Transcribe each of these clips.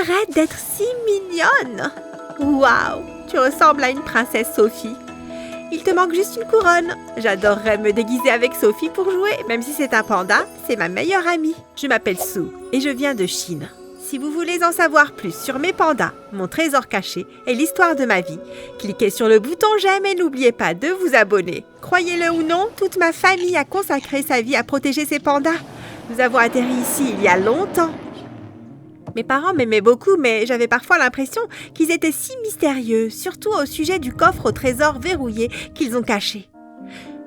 Arrête d'être si mignonne! Waouh! Tu ressembles à une princesse Sophie. Il te manque juste une couronne. J'adorerais me déguiser avec Sophie pour jouer, même si c'est un panda, c'est ma meilleure amie. Je m'appelle Sue et je viens de Chine. Si vous voulez en savoir plus sur mes pandas, mon trésor caché et l'histoire de ma vie, cliquez sur le bouton j'aime et n'oubliez pas de vous abonner. Croyez-le ou non, toute ma famille a consacré sa vie à protéger ses pandas. Nous avons atterri ici il y a longtemps. Mes parents m'aimaient beaucoup, mais j'avais parfois l'impression qu'ils étaient si mystérieux, surtout au sujet du coffre au trésor verrouillé qu'ils ont caché.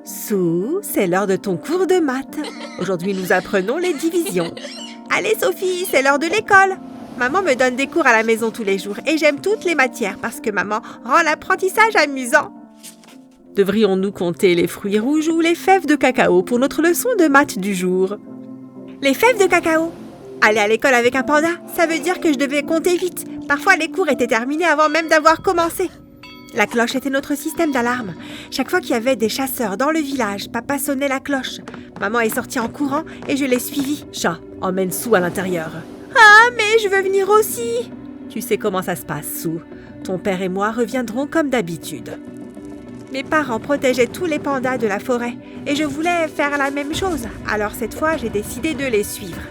Sue, c'est l'heure de ton cours de maths. Aujourd'hui, nous apprenons les divisions. Allez Sophie, c'est l'heure de l'école. Maman me donne des cours à la maison tous les jours et j'aime toutes les matières parce que maman rend l'apprentissage amusant. Devrions-nous compter les fruits rouges ou les fèves de cacao pour notre leçon de maths du jour? Les fèves de cacao. Aller à l'école avec un panda, ça veut dire que je devais compter vite. Parfois, les cours étaient terminés avant même d'avoir commencé. La cloche était notre système d'alarme. Chaque fois qu'il y avait des chasseurs dans le village, papa sonnait la cloche. Maman est sortie en courant et je l'ai suivie. Chat, emmène Sue à l'intérieur. Ah, mais je veux venir aussi. Tu sais comment ça se passe, Sue. Ton père et moi reviendrons comme d'habitude. Mes parents protégeaient tous les pandas de la forêt et je voulais faire la même chose. Alors cette fois, j'ai décidé de les suivre.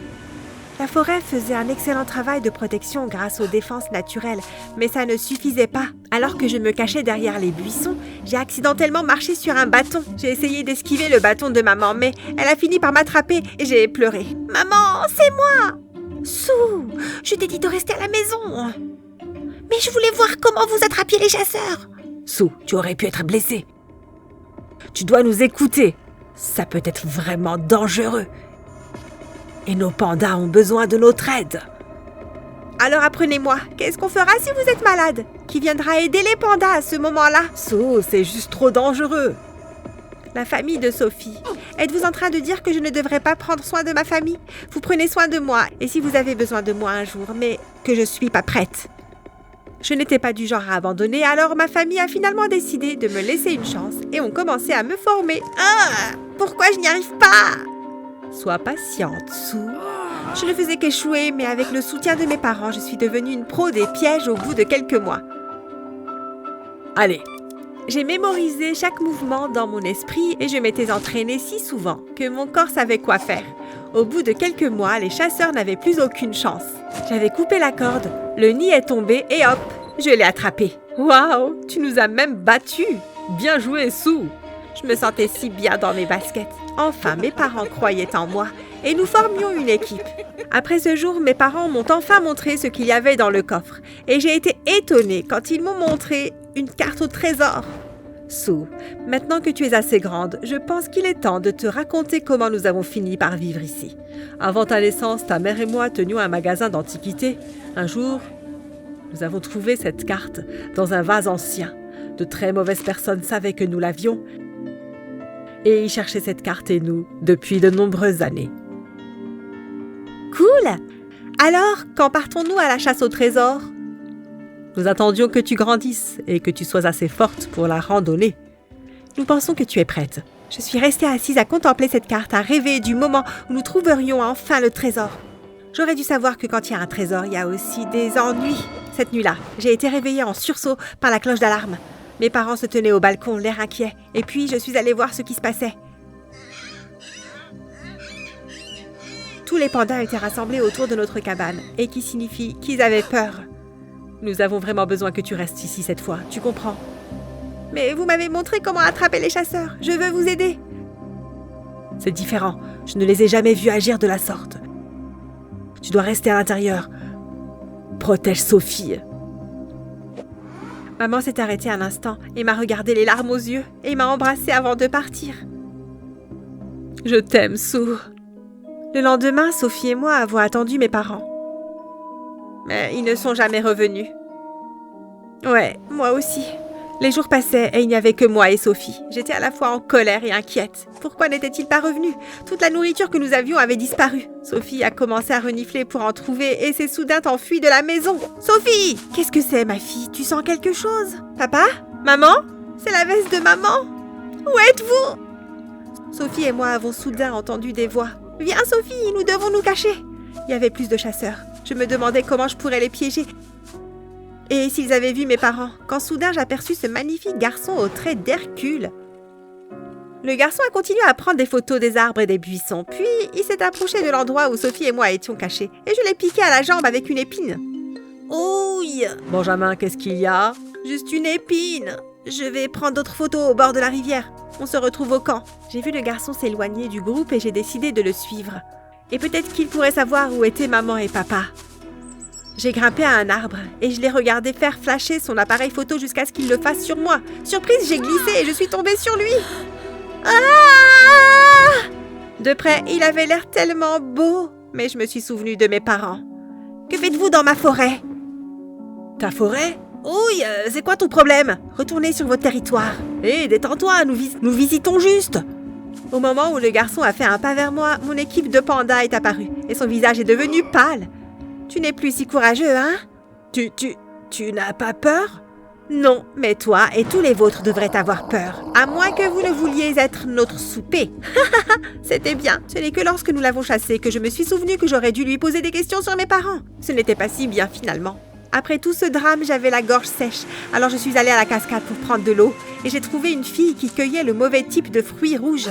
La forêt faisait un excellent travail de protection grâce aux défenses naturelles, mais ça ne suffisait pas. Alors que je me cachais derrière les buissons, j'ai accidentellement marché sur un bâton. J'ai essayé d'esquiver le bâton de maman, mais elle a fini par m'attraper et j'ai pleuré. « Maman, c'est moi !»« Sue, je t'ai dit de rester à la maison. »« Mais je voulais voir comment vous attrapiez les chasseurs. »« Sue, tu aurais pu être blessée. Tu dois nous écouter. Ça peut être vraiment dangereux. » Et nos pandas ont besoin de notre aide. Alors apprenez-moi, qu'est-ce qu'on fera si vous êtes malade? Qui viendra aider les pandas à ce moment-là? Sue, c'est juste trop dangereux. La famille de Sophie. Êtes-vous en train de dire que je ne devrais pas prendre soin de ma famille? Vous prenez soin de moi, et si vous avez besoin de moi un jour, mais que je ne suis pas prête. Je n'étais pas du genre à abandonner, alors ma famille a finalement décidé de me laisser une chance et ont commencé à me former. Ah! Pourquoi je n'y arrive pas? Sois patiente, Sue. Je ne faisais qu'échouer, mais avec le soutien de mes parents, je suis devenue une pro des pièges au bout de quelques mois. Allez. J'ai mémorisé chaque mouvement dans mon esprit et je m'étais entraînée si souvent que mon corps savait quoi faire. Au bout de quelques mois, les chasseurs n'avaient plus aucune chance. J'avais coupé la corde, le nid est tombé et hop, je l'ai attrapé. Waouh, tu nous as même battus. Bien joué, Sue. Je me sentais si bien dans mes baskets. Enfin, mes parents croyaient en moi et nous formions une équipe. Après ce jour, mes parents m'ont enfin montré ce qu'il y avait dans le coffre et j'ai été étonnée quand ils m'ont montré une carte au trésor. Sue, maintenant que tu es assez grande, je pense qu'il est temps de te raconter comment nous avons fini par vivre ici. Avant ta naissance, ta mère et moi tenions un magasin d'antiquités. Un jour, nous avons trouvé cette carte dans un vase ancien. De très mauvaises personnes savaient que nous l'avions et ils cherchaient cette carte et nous depuis de nombreuses années. Cool! Alors, quand partons-nous à la chasse au trésor? Nous attendions que tu grandisses et que tu sois assez forte pour la randonnée. Nous pensons que tu es prête. Je suis restée assise à contempler cette carte, à rêver du moment où nous trouverions enfin le trésor. J'aurais dû savoir que quand il y a un trésor, il y a aussi des ennuis. Cette nuit-là, j'ai été réveillée en sursaut par la cloche d'alarme. Mes parents se tenaient au balcon, l'air inquiet, et puis je suis allée voir ce qui se passait. Tous les pandas étaient rassemblés autour de notre cabane, et qui signifie qu'ils avaient peur. Nous avons vraiment besoin que tu restes ici cette fois, tu comprends? Mais vous m'avez montré comment attraper les chasseurs, je veux vous aider. C'est différent, je ne les ai jamais vus agir de la sorte. Tu dois rester à l'intérieur. Protège Sophie. Maman s'est arrêtée un instant et m'a regardé les larmes aux yeux et m'a embrassée avant de partir. Je t'aime, Sue. Le lendemain, Sophie et moi avons attendu mes parents. Mais ils ne sont jamais revenus. Ouais, moi aussi. Les jours passaient et il n'y avait que moi et Sophie. J'étais à la fois en colère et inquiète. Pourquoi n'était-il pas revenu? Toute la nourriture que nous avions avait disparu. Sophie a commencé à renifler pour en trouver et s'est soudain enfuie de la maison. Sophie! Qu'est-ce que c'est, ma fille? Tu sens quelque chose? Papa? Maman? C'est la veste de maman? Où êtes-vous? Sophie et moi avons soudain entendu des voix. Viens, Sophie, nous devons nous cacher. Il y avait plus de chasseurs. Je me demandais comment je pourrais les piéger. Et s'ils avaient vu mes parents, quand soudain j'aperçus ce magnifique garçon aux traits d'Hercule. Le garçon a continué à prendre des photos des arbres et des buissons, puis il s'est approché de l'endroit où Sophie et moi étions cachés, et je l'ai piqué à la jambe avec une épine. Ouille! Benjamin, qu'est-ce qu'il y a? Juste une épine. Je vais prendre d'autres photos au bord de la rivière. On se retrouve au camp. J'ai vu le garçon s'éloigner du groupe et j'ai décidé de le suivre. Et peut-être qu'il pourrait savoir où étaient maman et papa. J'ai grimpé à un arbre et je l'ai regardé faire flasher son appareil photo jusqu'à ce qu'il le fasse sur moi. Surprise, j'ai glissé et je suis tombée sur lui. Ah! De près, il avait l'air tellement beau, mais je me suis souvenue de mes parents. Que faites-vous dans ma forêt? Ta forêt? Oui, c'est quoi ton problème? Retournez sur votre territoire. Hé, détends-toi, nous visitons juste. Au moment où le garçon a fait un pas vers moi, mon équipe de pandas est apparue et son visage est devenu pâle. Tu n'es plus si courageux, hein? Tu n'as pas peur? Non, mais toi et tous les vôtres devraient avoir peur, à moins que vous ne vouliez être notre souper. C'était bien. Ce n'est que lorsque nous l'avons chassé que je me suis souvenu que j'aurais dû lui poser des questions sur mes parents. Ce n'était pas si bien finalement. Après tout ce drame, j'avais la gorge sèche, alors je suis allée à la cascade pour prendre de l'eau et j'ai trouvé une fille qui cueillait le mauvais type de fruits rouges.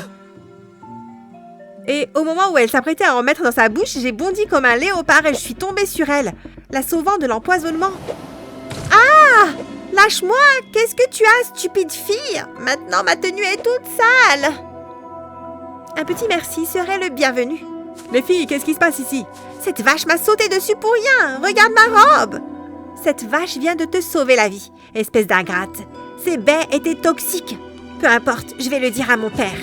Et au moment où elle s'apprêtait à en mettre dans sa bouche, j'ai bondi comme un léopard et je suis tombée sur elle, la sauvant de l'empoisonnement. Ah! Lâche-moi! Qu'est-ce que tu as, stupide fille? Maintenant, ma tenue est toute sale. Un petit merci serait le bienvenu. Les filles, qu'est-ce qui se passe ici? Cette vache m'a sauté dessus pour rien. Regarde ma robe. Cette vache vient de te sauver la vie, espèce d'ingrate. Ces baies étaient toxiques. Peu importe, je vais le dire à mon père.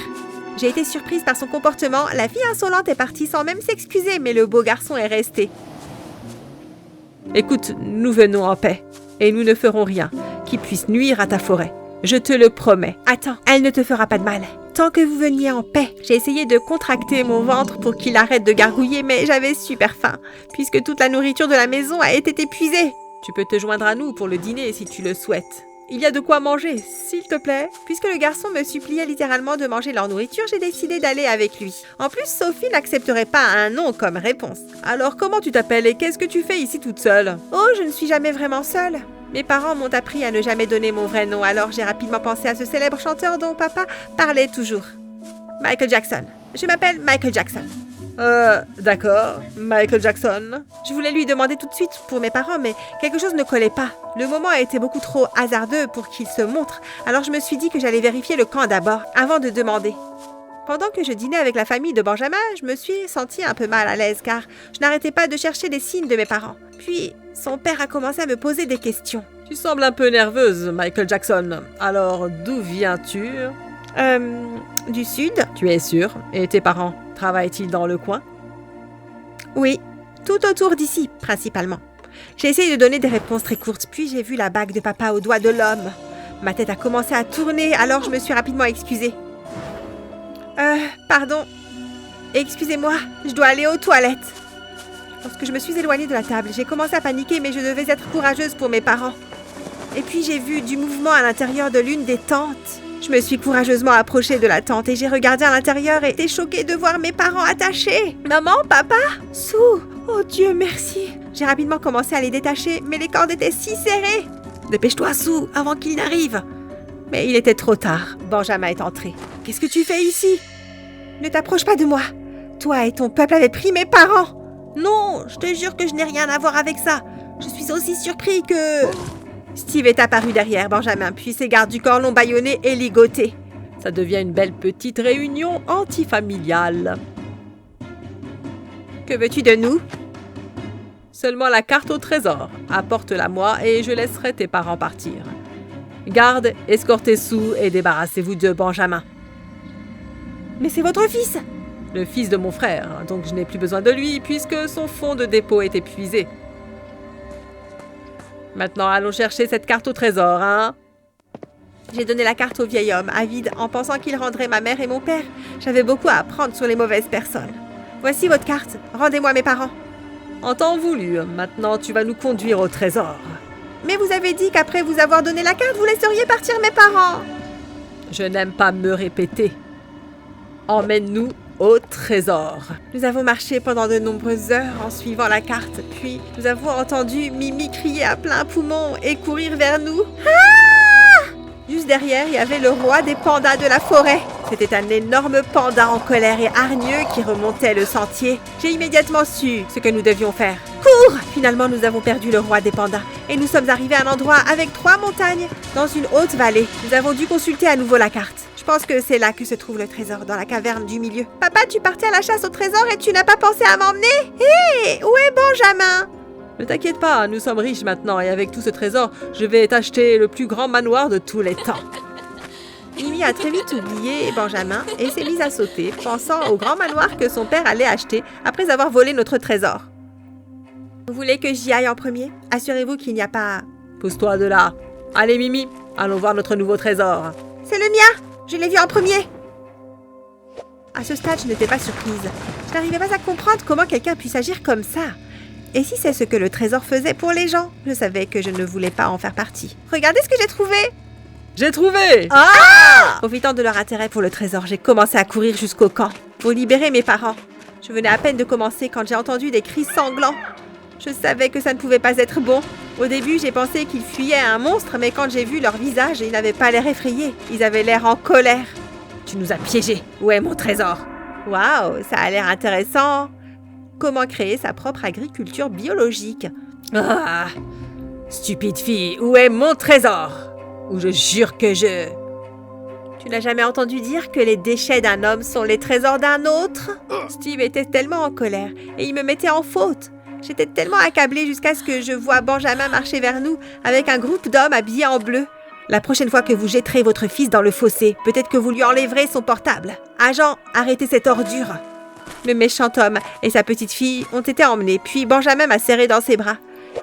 J'ai été surprise par son comportement. La fille insolente est partie sans même s'excuser, mais le beau garçon est resté. Écoute, nous venons en paix. Et nous ne ferons rien qui puisse nuire à ta forêt. Je te le promets. Attends, elle ne te fera pas de mal. Tant que vous veniez en paix. J'ai essayé de contracter mon ventre pour qu'il arrête de gargouiller, mais j'avais super faim, puisque toute la nourriture de la maison a été épuisée. Tu peux te joindre à nous pour le dîner si tu le souhaites. Il y a de quoi manger, s'il te plaît. Puisque le garçon me suppliait littéralement de manger leur nourriture, j'ai décidé d'aller avec lui. En plus, Sophie n'accepterait pas un non comme réponse. Alors, comment tu t'appelles et qu'est-ce que tu fais ici toute seule? Oh, je ne suis jamais vraiment seule. Mes parents m'ont appris à ne jamais donner mon vrai nom, alors j'ai rapidement pensé à ce célèbre chanteur dont papa parlait toujours. Michael Jackson. Je m'appelle Michael Jackson. D'accord, Michael Jackson. Je voulais lui demander tout de suite pour mes parents, mais quelque chose ne collait pas. Le moment a été beaucoup trop hasardeux pour qu'il se montre, alors je me suis dit que j'allais vérifier le camp d'abord, avant de demander. Pendant que je dînais avec la famille de Benjamin, je me suis sentie un peu mal à l'aise, car je n'arrêtais pas de chercher des signes de mes parents. Puis, son père a commencé à me poser des questions. Tu sembles un peu nerveuse, Michael Jackson. Alors, d'où viens-tu? Du sud. Tu es sûre? Et tes parents travaillent-ils dans le coin? Oui, tout autour d'ici, principalement. J'ai essayé de donner des réponses très courtes, puis j'ai vu la bague de papa au doigt de l'homme. Ma tête a commencé à tourner, alors je me suis rapidement excusée. Pardon. Excusez-moi, je dois aller aux toilettes. Lorsque je me suis éloignée de la table, j'ai commencé à paniquer, mais je devais être courageuse pour mes parents. Et puis j'ai vu du mouvement à l'intérieur de l'une des tentes. Je me suis courageusement approchée de la tente et j'ai regardé à l'intérieur et été choquée de voir mes parents attachés. Maman, papa, Sue, oh Dieu, merci. J'ai rapidement commencé à les détacher, mais les cordes étaient si serrées. Dépêche-toi, Sue, avant qu'il n'arrive. Mais il était trop tard. Benjamin est entré. Qu'est-ce que tu fais ici? Ne t'approche pas de moi. Toi et ton peuple avez pris mes parents. Non, je te jure que je n'ai rien à voir avec ça. Je suis aussi surpris que... Steve est apparu derrière Benjamin, puis ses gardes du corps l'ont bâillonné et ligoté. Ça devient une belle petite réunion antifamiliale. Que veux-tu de nous? Seulement la carte au trésor. Apporte-la moi et je laisserai tes parents partir. Garde, escortez Sue et débarrassez-vous de Benjamin. Mais c'est votre fils! Le fils de mon frère, donc je n'ai plus besoin de lui puisque son fonds de dépôt est épuisé. Maintenant, allons chercher cette carte au trésor, hein? J'ai donné la carte au vieil homme, avide, en pensant qu'il rendrait ma mère et mon père. J'avais beaucoup à apprendre sur les mauvaises personnes. Voici votre carte. Rendez-moi mes parents. En temps voulu, maintenant tu vas nous conduire au trésor. Mais vous avez dit qu'après vous avoir donné la carte, vous laisseriez partir mes parents. Je n'aime pas me répéter. Emmène-nous au trésor. Nous avons marché pendant de nombreuses heures en suivant la carte, puis nous avons entendu Mimi crier à plein poumon et courir vers nous. Juste derrière, il y avait le roi des pandas de la forêt. C'était un énorme panda en colère et hargneux qui remontait le sentier. J'ai immédiatement su ce que nous devions faire. Cours! Finalement, nous avons perdu le roi des pandas et nous sommes arrivés à un endroit avec 3 montagnes dans une haute vallée. Nous avons dû consulter à nouveau la carte. Je pense que c'est là que se trouve le trésor, dans la caverne du milieu. Papa, tu partais à la chasse au trésor et tu n'as pas pensé à m'emmener? Hé! Où est Benjamin? Ne t'inquiète pas, nous sommes riches maintenant et avec tout ce trésor, je vais t'acheter le plus grand manoir de tous les temps. Mimi a très vite oublié Benjamin et s'est mise à sauter, pensant au grand manoir que son père allait acheter après avoir volé notre trésor. Vous voulez que j'y aille en premier? Assurez-vous qu'il n'y a pas... Pousse-toi de là. Allez Mimi, allons voir notre nouveau trésor. C'est le mien! Je l'ai vu en premier! À ce stade, je n'étais pas surprise. Je n'arrivais pas à comprendre comment quelqu'un puisse agir comme ça. Et si c'est ce que le trésor faisait pour les gens? Je savais que je ne voulais pas en faire partie. Regardez ce que j'ai trouvé! J'ai trouvé! Profitant de leur intérêt pour le trésor, j'ai commencé à courir jusqu'au camp pour libérer mes parents. Je venais à peine de commencer quand j'ai entendu des cris sanglants. Je savais que ça ne pouvait pas être bon. Au début, j'ai pensé qu'ils fuyaient un monstre, mais quand j'ai vu leur visage, ils n'avaient pas l'air effrayés. Ils avaient l'air en colère. Tu nous as piégés. Où est mon trésor? Waouh, ça a l'air intéressant. Comment créer sa propre agriculture biologique? Ah! Stupide fille, où est mon trésor? Ou je jure que je... Tu n'as jamais entendu dire que les déchets d'un homme sont les trésors d'un autre? Steve était tellement en colère et il me mettait en faute. J'étais tellement accablée jusqu'à ce que je vois Benjamin marcher vers nous avec un groupe d'hommes habillés en bleu. La prochaine fois que vous jetterez votre fils dans le fossé, peut-être que vous lui enlèverez son portable. Agent, arrêtez cette ordure. Le méchant homme et sa petite fille ont été emmenés, puis Benjamin m'a serré dans ses bras.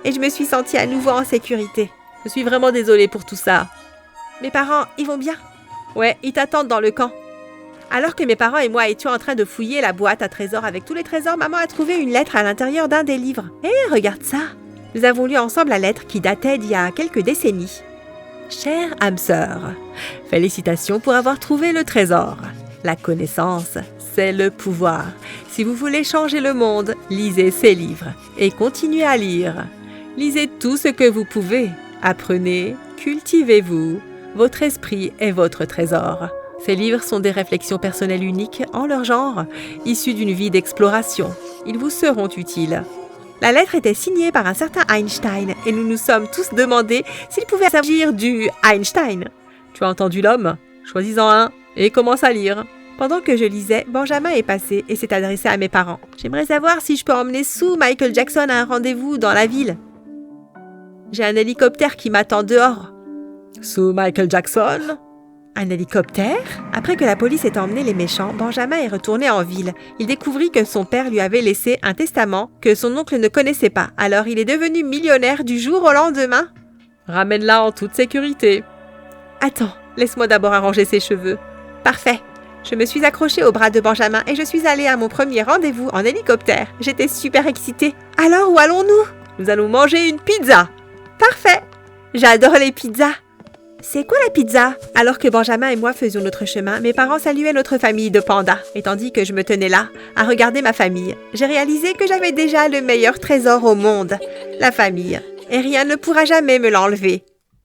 Et je me suis sentie à nouveau en sécurité. Je suis vraiment désolée pour tout ça. Mes parents, ils vont bien? Ouais, ils t'attendent dans le camp. Alors que mes parents et moi étions en train de fouiller la boîte à trésors avec tous les trésors, maman a trouvé une lettre à l'intérieur d'un des livres. Hé, regarde ça! Nous avons lu ensemble la lettre qui datait d'il y a quelques décennies. Chère âme sœur, félicitations pour avoir trouvé le trésor. La connaissance, c'est le pouvoir. Si vous voulez changer le monde, lisez ces livres et continuez à lire. Lisez tout ce que vous pouvez. Apprenez, cultivez-vous. Votre esprit est votre trésor. Ces livres sont des réflexions personnelles uniques en leur genre, issues d'une vie d'exploration. Ils vous seront utiles. La lettre était signée par un certain Einstein et nous nous sommes tous demandé s'il pouvait s'agir du Einstein. Tu as entendu l'homme? Choisis-en un et commence à lire. Pendant que je lisais, Benjamin est passé et s'est adressé à mes parents. J'aimerais savoir si je peux emmener Sue Michael Jackson à un rendez-vous dans la ville. J'ai un hélicoptère qui m'attend dehors. Sue Michael Jackson? Un hélicoptère? Après que la police ait emmené les méchants, Benjamin est retourné en ville. Il découvrit que son père lui avait laissé un testament que son oncle ne connaissait pas. Alors il est devenu millionnaire du jour au lendemain. Ramène-la en toute sécurité. Attends, laisse-moi d'abord arranger ses cheveux. Parfait. Je me suis accrochée au bras de Benjamin et je suis allée à mon premier rendez-vous en hélicoptère. J'étais super excitée. Alors où allons-nous? Nous allons manger une pizza. Parfait. J'adore les pizzas. C'est quoi la pizza? Alors que Benjamin et moi faisions notre chemin, mes parents saluaient notre famille de pandas. Et tandis que je me tenais là, à regarder ma famille, j'ai réalisé que j'avais déjà le meilleur trésor au monde, la famille. Et rien ne pourra jamais me l'enlever.